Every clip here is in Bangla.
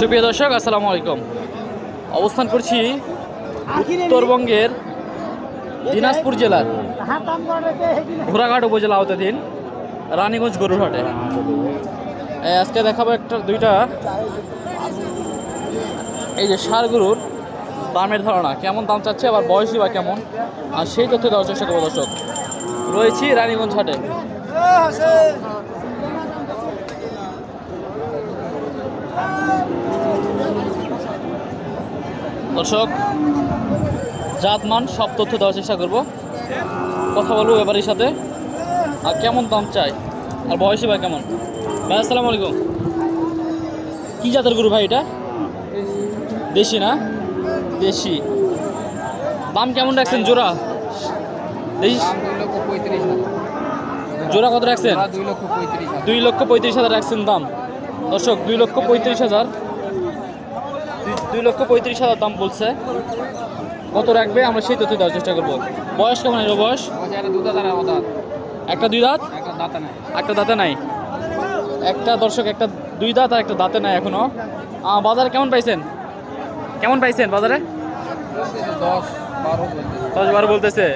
সুপ্রিয় দর্শক, আসসালামু আলাইকুম। অবস্থান করছি উত্তরবঙ্গের দিনাজপুর জেলার ঘোড়াঘাট উপজেলা আওতাধীন রানীগঞ্জ গরুর হাটে। আজকে দেখাবো দুইটা এই যে ষাঁড় গরুর দামের ধারণা, কেমন দাম চাচ্ছে, আবার বয়সী বা কেমন, আর সেই তথ্য দেওয়ার চেষ্টা করবো। দর্শক, রয়েছি রানীগঞ্জ হাটে। দর্শক, জাতমান সব তথ্য দেওয়ার চেষ্টা করব, কথা বলবো ব্যাপারীর সাথে, আর কেমন দাম চাই আর বয়সী বা কেমন। ভাই আসসালামু আলাইকুম। কি জাতের গরু ভাই এটা? দেশি না? দেশি। দাম কেমন রাখছেন জোড়া? দেশি জোড়া কত রাখছেন? 2,35,000 রাখছেন দাম। দর্শক, 2,35,000 2,35,000 দাম বলছে। কত রাখবে আমরা সেই তথ্য দেওয়ার চেষ্টা করবো। বয়স কেমন এর? বয়স একটা দুই দাঁত, একটা দাঁতে নাই। একটা দর্শক, একটা দুই দাঁত আর একটা দাঁতে নাই এখনো। বাজারে কেমন পাইছেন? বাজারে 10-12 বলতেছে।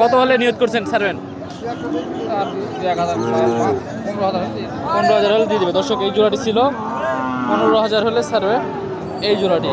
কত হলে নিয়ত করছেন ছাড়বেন? 15,000 হলে দিয়ে দেবে। দর্শক, এই জোড়াটি ছিল 15,000 হলে ছাড়বে এই জোড়াটি।